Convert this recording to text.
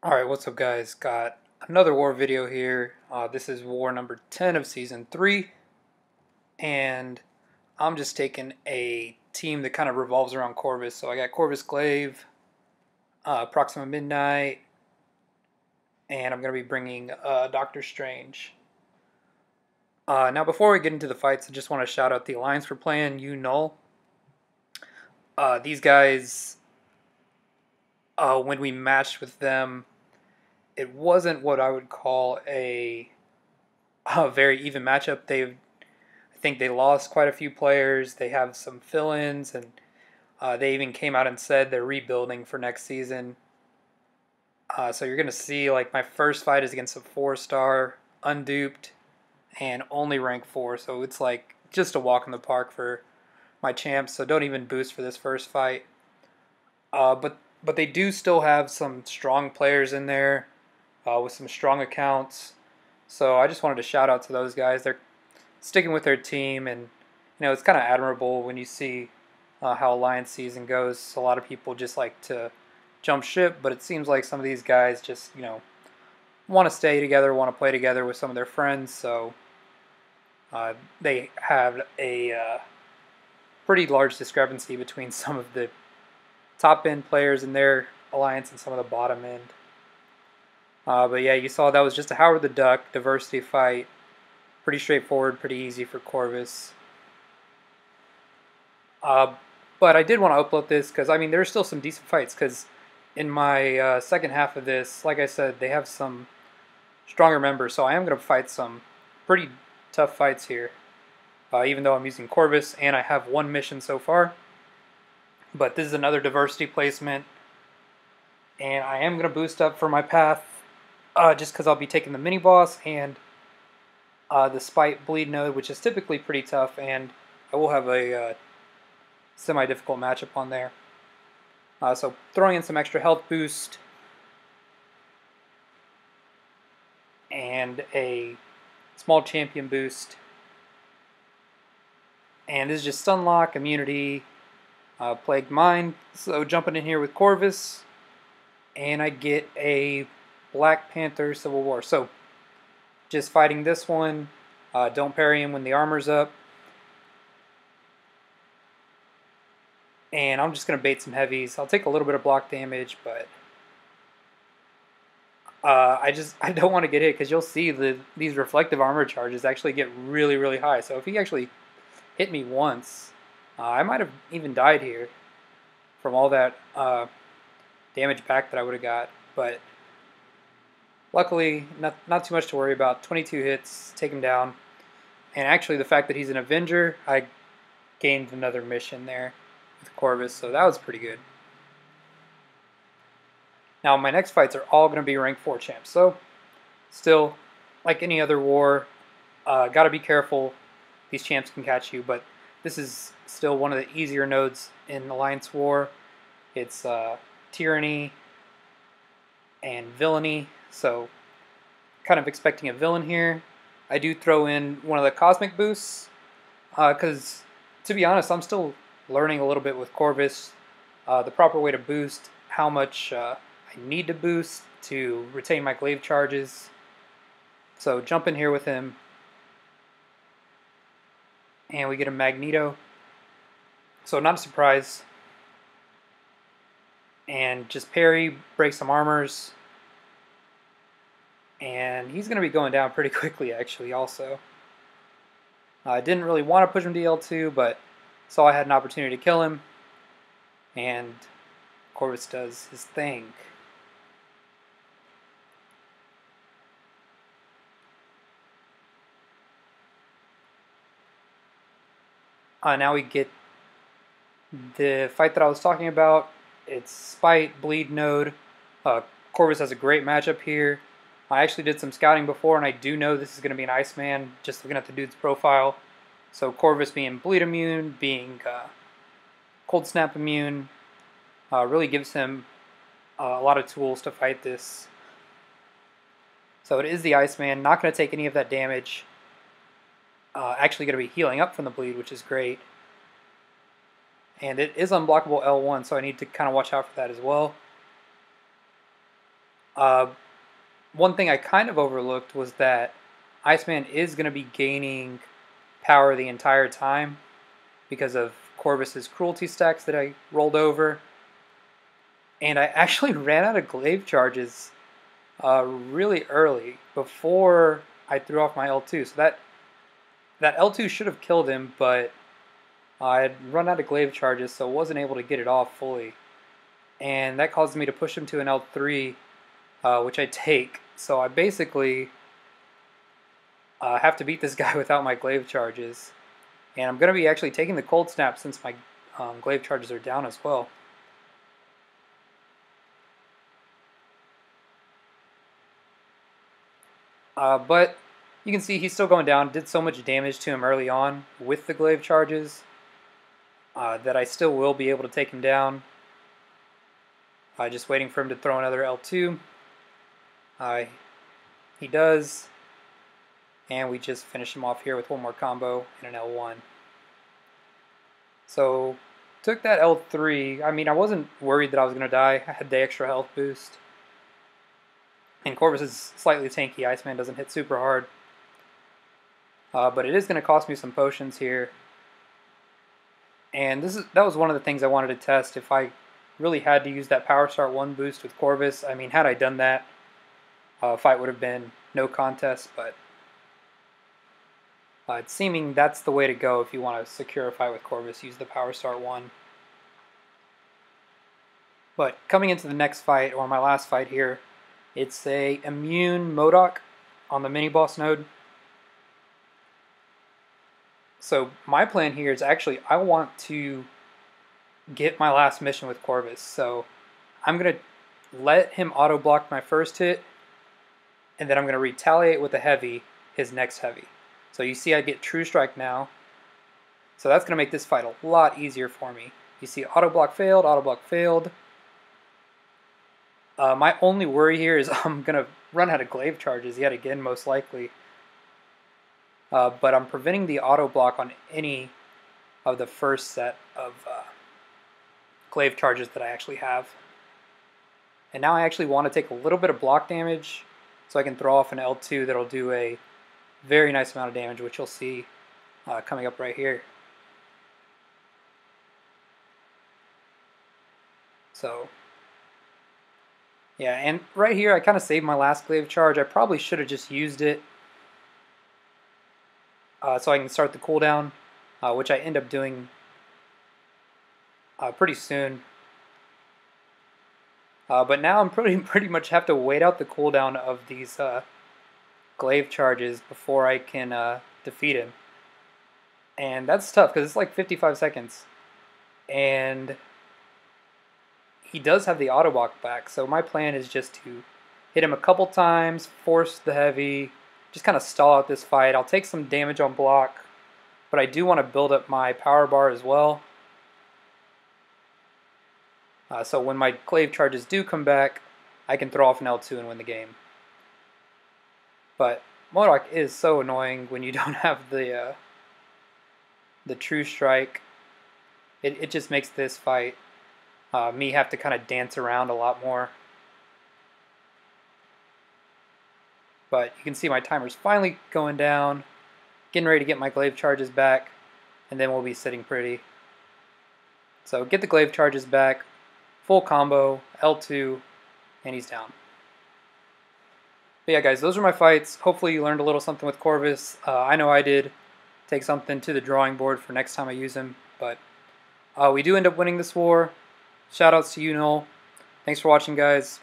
Alright, what's up guys? Got another war video here. This is war number 10 of season 3. And I'm just taking a team that kind of revolves around Corvus. So I got Corvus Glaive, Proxima Midnight, and I'm going to be bringing Doctor Strange. Now before we get into the fights, I just want to shout out the alliance we're playing, UNull. These guys, when we matched with them, it wasn't what I would call a very even matchup. I think they lost quite a few players. They have some fill-ins, and they even came out and said they're rebuilding for next season. So you're gonna see like my first fight is against a 4-star, unduped, and only rank 4. So it's like just a walk in the park for my champs. So don't even boost for this first fight. But they do still have some strong players in there with some strong accounts. So I just wanted to shout out to those guys. They're sticking with their team, and it's kind of admirable when you see how Alliance season goes. A lot of people just like to jump ship, but it seems like some of these guys just want to stay together, want to play together with some of their friends. So they have a pretty large discrepancy between some of the top end players in their alliance and some of the bottom end. But yeah, you saw that was just a Howard the Duck diversity fight. Pretty straightforward, pretty easy for Corvus. But I did want to upload this because, there's still some decent fights. Because in my second half of this, like I said, they have some stronger members. So I am going to fight some pretty tough fights here. Even though I'm using Corvus and I have one mission so far. But this is another diversity placement. And I am going to boost up for my path. Just because I'll be taking the mini boss and the Spite Bleed node, which is typically pretty tough, and I will have a semi-difficult matchup on there. So throwing in some extra health boost and a small champion boost. And this is just Stunlock, Immunity, Plagued Mind. So jumping in here with Corvus, and I get a Black Panther Civil War. So just fighting this one. Don't parry him when the armor's up. And I'm just going to bait some heavies. I'll take a little bit of block damage, but I don't want to get hit because you'll see these reflective armor charges actually get really, really high. So if he actually hit me once, I might have even died here from all that damage back that I would have got. But luckily, not too much to worry about. 22 hits, take him down. And actually, the fact that he's an Avenger, I gained another mission there with Corvus, so that was pretty good. Now, my next fights are all going to be rank 4 champs. So, still, like any other war, got to be careful. These champs can catch you, but this is still one of the easier nodes in Alliance War. It's Tyranny and Villainy. So, kind of expecting a villain here. I do throw in one of the cosmic boosts, because, to be honest, I'm still learning a little bit with Corvus, the proper way to boost, how much I need to boost to retain my glaive charges. So jump in here with him, and we get a Magneto. So not a surprise. And just parry, break some armors. And he's going to be going down pretty quickly, actually, also. I didn't really want to push him to L2, but saw I had an opportunity to kill him. And Corvus does his thing. Now we get the fight that I was talking about. It's Spite, Bleed node. Corvus has a great matchup here. I actually did some scouting before, and I do know this is going to be an Iceman, just looking at the dude's profile. So Corvus being bleed immune, being cold snap immune, really gives him a lot of tools to fight this. So it is the Iceman, not going to take any of that damage. Actually going to be healing up from the bleed, which is great. And it is unblockable L1, so I need to kind of watch out for that as well. Uh, One thing I kind of overlooked was that Iceman is going to be gaining power the entire time because of Corvus's cruelty stacks that I rolled over. And I actually ran out of glaive charges really early before I threw off my L2. So that L2 should have killed him, but I had run out of glaive charges, so wasn't able to get it off fully. And that caused me to push him to an L3, which I take. So I basically have to beat this guy without my glaive charges. And I'm going to be actually taking the cold snap since my glaive charges are down as well. But you can see he's still going down. Did so much damage to him early on with the glaive charges that I still will be able to take him down. Just waiting for him to throw another L2. He does. And we just finish him off here with one more combo and an L1. So, took that L3. I mean, I wasn't worried that I was going to die. I had the extra health boost. And Corvus is slightly tanky. Iceman doesn't hit super hard. But it is going to cost me some potions here. And that was one of the things I wanted to test. If I really had to use that Power Start 1 boost with Corvus, I mean, had I done that, fight would have been no contest, but it's seeming that's the way to go if you want to secure a fight with Corvus, use the Power Start 1. But coming into the next fight, or my last fight here, it's a immune MCOC on the mini-boss node. So my plan here is actually I want to get my last mission with Corvus. So I'm going to let him auto-block my first hit, and then I'm going to retaliate with a heavy, his next heavy. So you see I get True Strike now. So that's going to make this fight a lot easier for me. You see auto-block failed, auto-block failed. My only worry here is I'm going to run out of glaive charges yet again, most likely. But I'm preventing the auto-block on any of the first set of glaive charges that I actually have. And now I actually want to take a little bit of block damage so I can throw off an L2 that'll do a very nice amount of damage, which you'll see coming up right here. So, yeah, and right here I kind of saved my last glaive charge. I probably should have just used it so I can start the cooldown, which I end up doing pretty soon. But now I'm pretty much have to wait out the cooldown of these glaive charges before I can defeat him. And that's tough because it's like 55 seconds. And he does have the auto-block back, so my plan is just to hit him a couple times, force the heavy, just kind of stall out this fight. I'll take some damage on block, but I do want to build up my power bar as well. So when my glaive charges do come back, I can throw off an L2 and win the game. But MCOC is so annoying when you don't have the True Strike. It just makes this fight me have to kind of dance around a lot more. But you can see my timer's finally going down, getting ready to get my glaive charges back, and then we'll be sitting pretty. So get the glaive charges back, full combo, L2, and he's down. But yeah, guys, those are my fights. Hopefully you learned a little something with Corvus. I know I did. Take something to the drawing board for next time I use him. But we do end up winning this war. Shoutouts to UNull. Thanks for watching, guys.